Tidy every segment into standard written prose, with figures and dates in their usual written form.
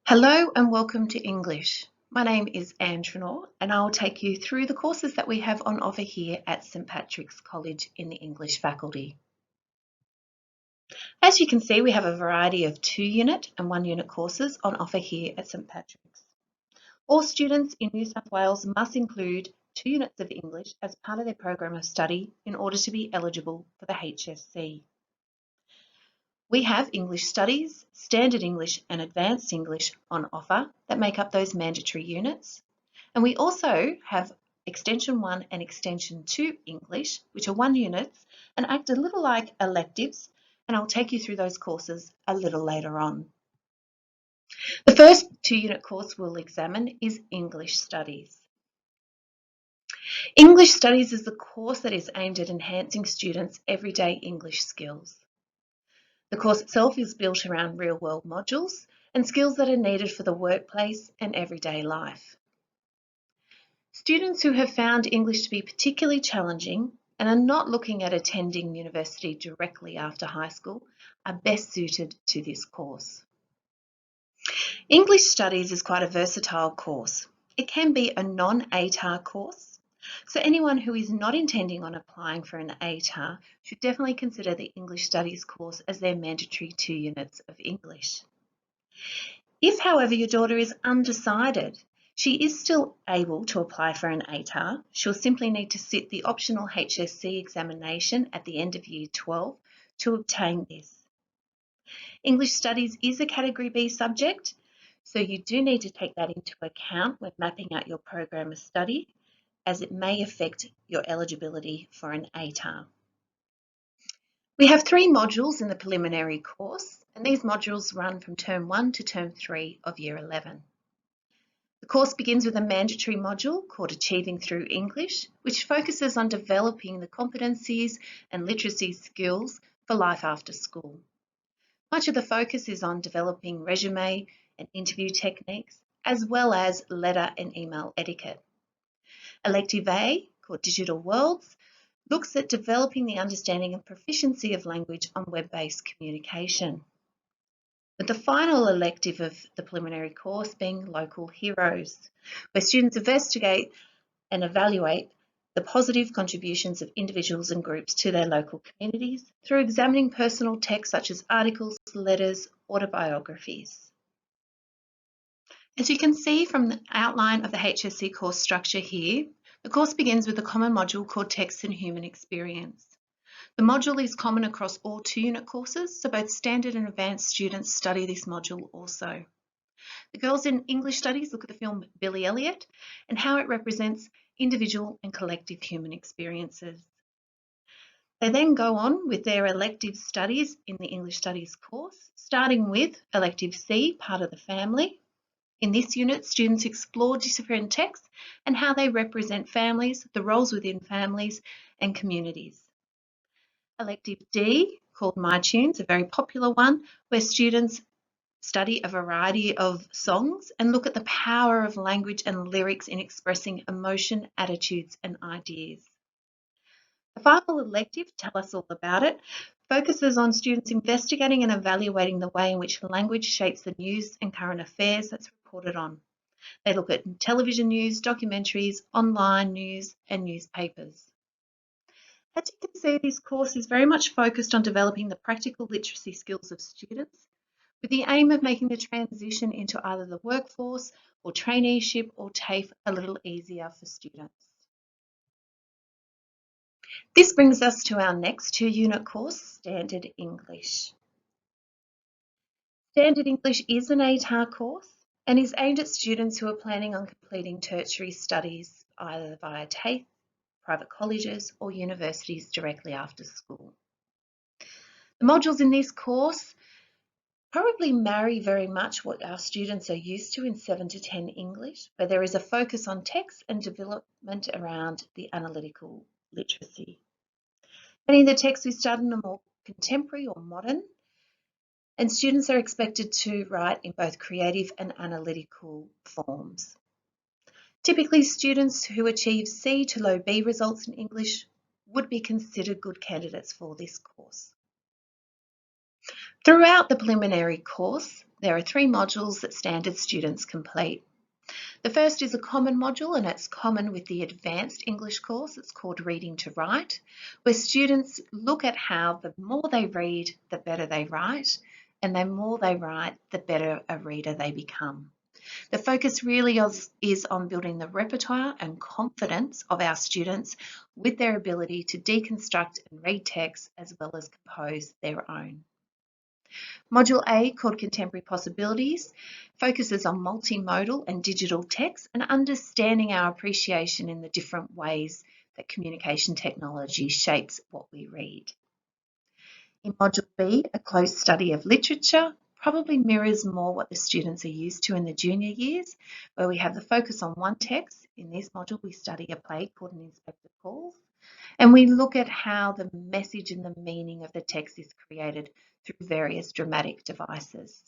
Hello and welcome to English. My name is Anne Trenor and I will take you through the courses that we have on offer here at St Patrick's College in the English faculty. As you can see, we have a variety of 2-unit and 1-unit courses on offer here at St Patrick's. All students in New South Wales must include 2 units of English as part of their program of study in order to be eligible for the HSC. We have English Studies, Standard English and Advanced English on offer that make up those mandatory units. And we also have Extension 1 and Extension 2 English, which are 1 units and act a little like electives, and I'll take you through those courses a little later on. The first 2-unit course we'll examine is English Studies. English Studies is the course that is aimed at enhancing students' everyday English skills. The course itself is built around real-world modules and skills that are needed for the workplace and everyday life. Students who have found English to be particularly challenging and are not looking at attending university directly after high school are best suited to this course. English Studies is quite a versatile course. It can be a non-ATAR course, so anyone who is not intending on applying for an ATAR should definitely consider the English Studies course as their mandatory 2 units of English. If, however, your daughter is undecided, she is still able to apply for an ATAR. She'll simply need to sit the optional HSC examination at the end of Year 12 to obtain this. English Studies is a Category B subject, so you do need to take that into account when mapping out your program of study, as it may affect your eligibility for an ATAR. We have 3 modules in the preliminary course, and these modules run from Term 1 to Term 3 of Year 11. The course begins with a mandatory module called Achieving Through English, which focuses on developing the competencies and literacy skills for life after school. Much of the focus is on developing resume and interview techniques, as well as letter and email etiquette. Elective A, called Digital Worlds, looks at developing the understanding and proficiency of language on web-based communication, with the final elective of the preliminary course being Local Heroes, where students investigate and evaluate the positive contributions of individuals and groups to their local communities through examining personal texts such as articles, letters, autobiographies. As you can see from the outline of the HSC course structure here, the course begins with a common module called Text and Human Experience. The module is common across all 2-unit courses, so both standard and advanced students study this module also. The girls in English Studies look at the film Billy Elliot and how it represents individual and collective human experiences. They then go on with their elective studies in the English Studies course, starting with Elective C, Part of the Family. In this unit, students explore different texts and how they represent families, the roles within families and communities. Elective D, called My Tunes, a very popular one, where students study a variety of songs and look at the power of language and lyrics in expressing emotion, attitudes and ideas. The final elective, Tell Us All About It, focuses on students investigating and evaluating the way in which language shapes the news and current affairs that's reported on. They look at television news, documentaries, online news and newspapers. As you can see, this course is very much focused on developing the practical literacy skills of students with the aim of making the transition into either the workforce or traineeship or TAFE a little easier for students. This brings us to our next 2-unit course, Standard English. Standard English is an ATAR course and is aimed at students who are planning on completing tertiary studies either via TAFE, private colleges or universities directly after school. The modules in this course probably marry very much what our students are used to in 7 to 10 English, where there is a focus on text and development around the analytical literacy. And in the text, we start in a more contemporary or modern, and students are expected to write in both creative and analytical forms. Typically, students who achieve C to low B results in English would be considered good candidates for this course. Throughout the preliminary course, There are 3 modules that standard students complete. The first is a common module, and it's common with the advanced English course. It's called Reading to Write, where students look at how the more they read, the better they write, and the more they write, the better a reader they become. The focus really is on building the repertoire and confidence of our students with their ability to deconstruct and read text as well as compose their own. Module A, called Contemporary Possibilities, focuses on multimodal and digital text and understanding our appreciation in the different ways that communication technology shapes what we read. In Module B, a close study of literature probably mirrors more what the students are used to in the junior years, where we have the focus on one text. In this module, we study a play called An Inspector Calls, and we look at how the message and the meaning of the text is created through various dramatic devices.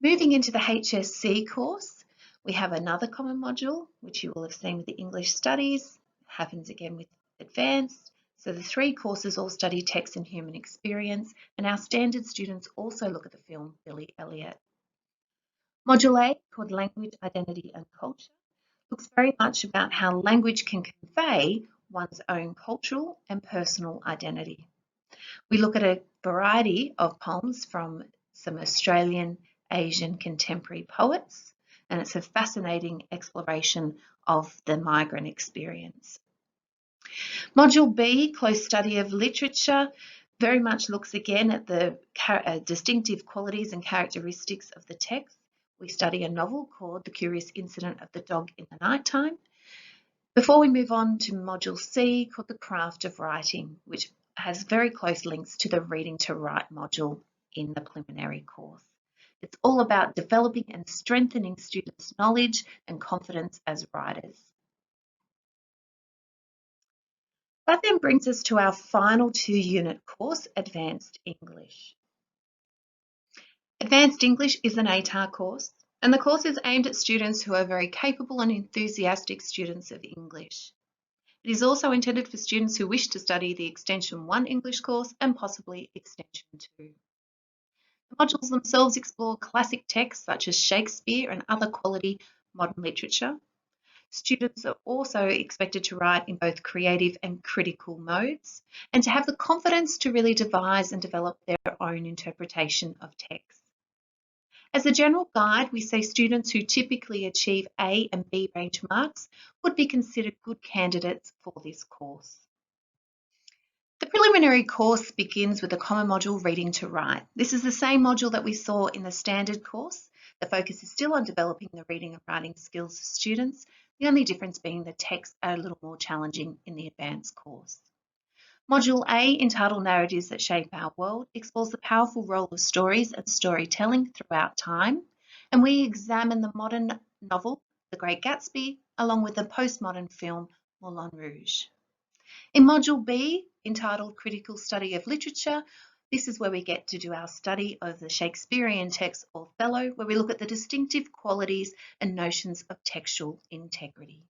Moving into the HSC course, we have another common module, which you will have seen with the English studies, happens again with advanced. So the 3 courses all study text and human experience, and our standard students also look at the film Billy Elliot. Module A, called Language, Identity and Culture, looks very much about how language can convey one's own cultural and personal identity. We look at a variety of poems from some Australian, Asian contemporary poets, and it's a fascinating exploration of the migrant experience. Module B, Close Study of Literature, very much looks again at the distinctive qualities and characteristics of the text. We study a novel called The Curious Incident of the Dog in the Nighttime. Before we move on to Module C, called The Craft of Writing, which has very close links to the Reading to Write module in the preliminary course. It's all about developing and strengthening students' knowledge and confidence as writers. That then brings us to our final 2-unit course, Advanced English. Advanced English is an ATAR course, and the course is aimed at students who are very capable and enthusiastic students of English. It is also intended for students who wish to study the Extension 1 English course and possibly Extension 2. The modules themselves explore classic texts such as Shakespeare and other quality modern literature. Students are also expected to write in both creative and critical modes and to have the confidence to really devise and develop their own interpretation of text. As a general guide, we say students who typically achieve A and B range marks would be considered good candidates for this course. The preliminary course begins with the common module Reading to Write. This is the same module that we saw in the standard course. The focus is still on developing the reading and writing skills for students, the only difference being the texts are a little more challenging in the advanced course. Module A, entitled Narratives That Shape Our World, explores the powerful role of stories and storytelling throughout time, and we examine the modern novel, The Great Gatsby, along with the postmodern film, Moulin Rouge. In Module B, entitled Critical Study of Literature, this is where we get to do our study of the Shakespearean text Othello, where we look at the distinctive qualities and notions of textual integrity.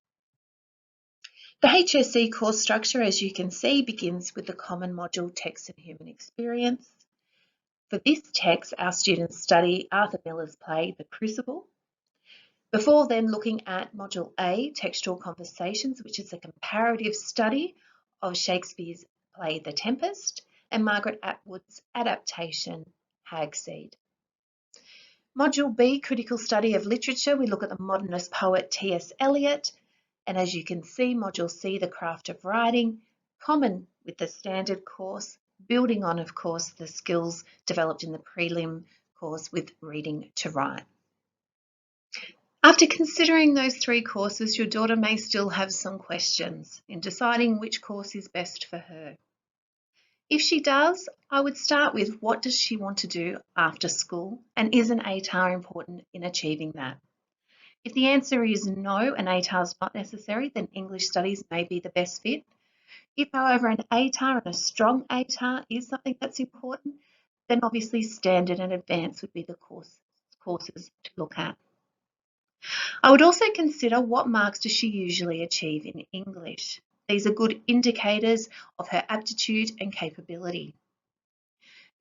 The HSC course structure, as you can see, begins with the common module Text and Human Experience. For this text, our students study Arthur Miller's play, The Crucible, before then looking at Module A, Textual Conversations, which is a comparative study of Shakespeare's play, The Tempest, and Margaret Atwood's adaptation, Hagseed. Module B, Critical Study of Literature, we look at the modernist poet T.S. Eliot, and as you can see, Module C, The Craft of Writing, common with the standard course, building on, of course, the skills developed in the prelim course with Reading to Write. After considering those 3 courses, your daughter may still have some questions in deciding which course is best for her. If she does, I would start with what does she want to do after school, and is an ATAR important in achieving that? If the answer is no, an ATAR is not necessary, then English studies may be the best fit. If, however, an ATAR and a strong ATAR is something that's important, then obviously standard and advanced would be the courses to look at. I would also consider what marks does she usually achieve in English. These are good indicators of her aptitude and capability.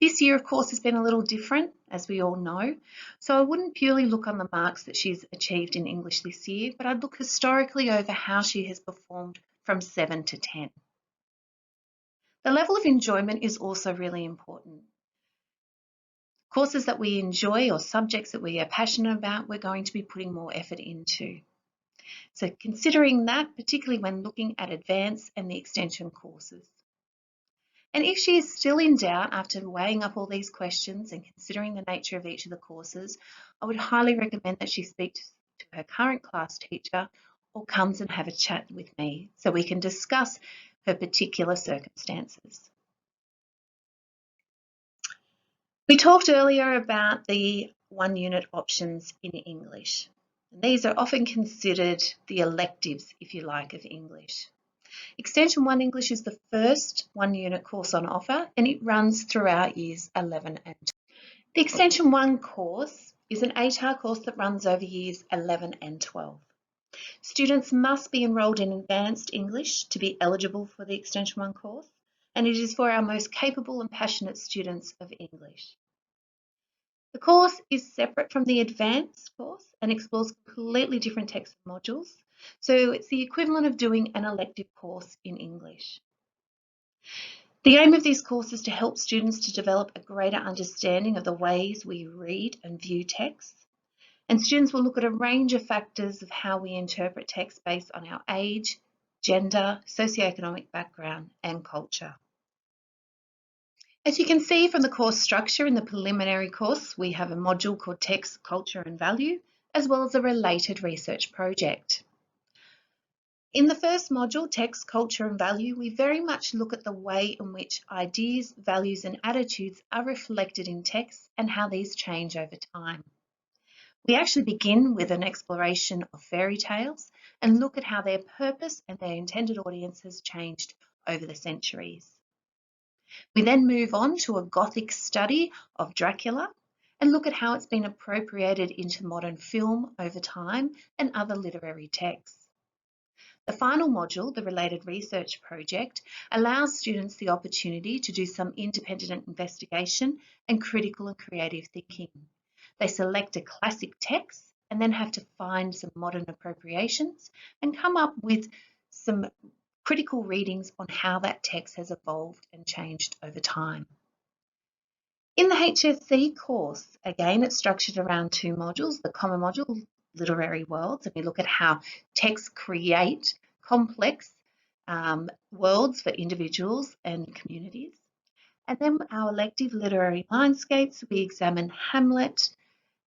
This year, of course, has been a little different, as we all know, so I wouldn't purely look on the marks that she's achieved in English this year, but I'd look historically over how she has performed from 7 to 10. The level of enjoyment is also really important. Courses that we enjoy or subjects that we are passionate about, we're going to be putting more effort into. So considering that, particularly when looking at advanced and the extension courses. And if she is still in doubt after weighing up all these questions and considering the nature of each of the courses, I would highly recommend that she speaks to her current class teacher or comes and have a chat with me so we can discuss her particular circumstances. We talked earlier about the 1-unit options in English. These are often considered the electives, if you like, of English. Extension 1 English is the first 1-unit course on offer, and it runs throughout years 11 and 12. The Extension 1 course is an ATAR course that runs over years 11 and 12. Students must be enrolled in Advanced English to be eligible for the Extension 1 course, and it is for our most capable and passionate students of English. The course is separate from the Advanced course and explores completely different text modules, so it's the equivalent of doing an elective course in English. The aim of this course is to help students to develop a greater understanding of the ways we read and view text, and students will look at a range of factors of how we interpret text based on our age, gender, socioeconomic background, and culture. As you can see from the course structure in the preliminary course, we have a module called Text, Culture and Value, as well as a related research project. In the first module, Text, Culture and Value, we very much look at the way in which ideas, values and attitudes are reflected in text and how these change over time. We actually begin with an exploration of fairy tales and look at how their purpose and their intended audience has changed over the centuries. We then move on to a Gothic study of Dracula and look at how it's been appropriated into modern film over time and other literary texts. The final module, the related research project, allows students the opportunity to do some independent investigation and critical and creative thinking. They select a classic text and then have to find some modern appropriations and come up with some critical readings on how that text has evolved and changed over time. In the HSC course, again, it's structured around 2 modules, the common module, Literary Worlds, and we look at how texts create complex worlds for individuals and communities. And then our elective Literary Mindscapes, we examine Hamlet,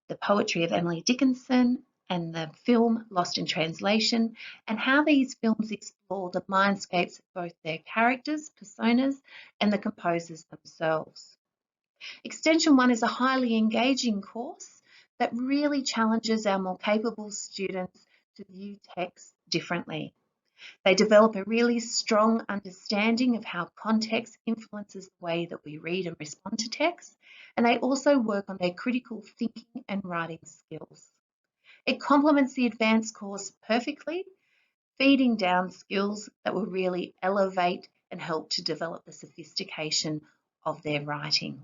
the poetry of Emily Dickinson, and the film Lost in Translation, and how these films explore the mindscapes of both their characters, personas, and the composers themselves. Extension 1 is a highly engaging course that really challenges our more capable students to view text differently. They develop a really strong understanding of how context influences the way that we read and respond to text, and they also work on their critical thinking and writing skills. It complements the advanced course perfectly, feeding down skills that will really elevate and help to develop the sophistication of their writing.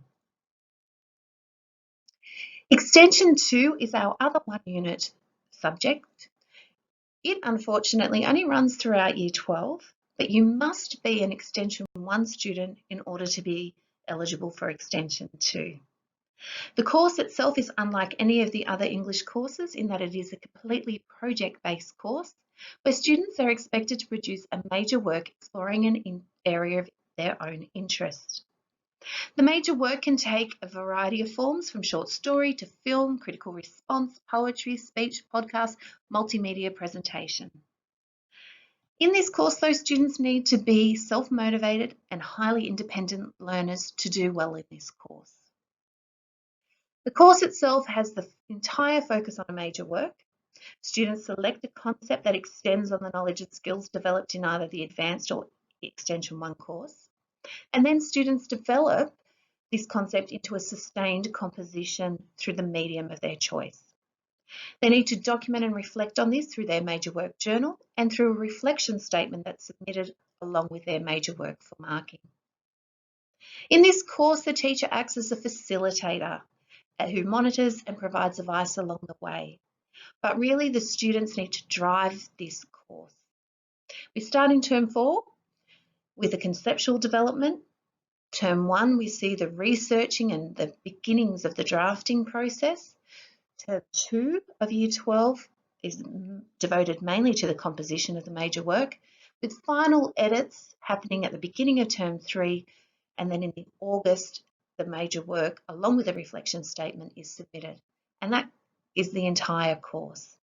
Extension 2 is our other 1-unit subject. It unfortunately only runs throughout year 12, but you must be an Extension 1 student in order to be eligible for Extension 2. The course itself is unlike any of the other English courses in that it is a completely project-based course where students are expected to produce a major work exploring an area of their own interest. The major work can take a variety of forms, from short story to film, critical response, poetry, speech, podcast, multimedia presentation. In this course, those students need to be self-motivated and highly independent learners to do well in this course. The course itself has the entire focus on a major work. Students select a concept that extends on the knowledge and skills developed in either the Advanced or Extension 1 course. And then students develop this concept into a sustained composition through the medium of their choice. They need to document and reflect on this through their major work journal and through a reflection statement that's submitted along with their major work for marking. In this course, the teacher acts as a facilitator who monitors and provides advice along the way. But really, the students need to drive this course. We start in Term 4 with the conceptual development. Term 1, we see the researching and the beginnings of the drafting process. Term 2 of Year 12 is devoted mainly to the composition of the major work, with final edits happening at the beginning of Term 3, and then in August, the major work, along with a reflection statement, is submitted. And that is the entire course.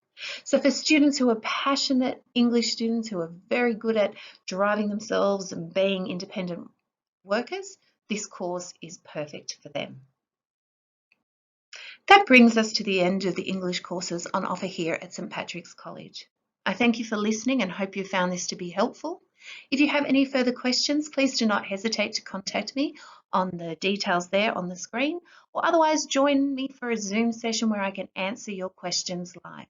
So for students who are passionate English students who are very good at driving themselves and being independent workers, this course is perfect for them. That brings us to the end of the English courses on offer here at St Patrick's College. I thank you for listening and hope you found this to be helpful. If you have any further questions, please do not hesitate to contact me on the details there on the screen, or otherwise join me for a Zoom session where I can answer your questions live.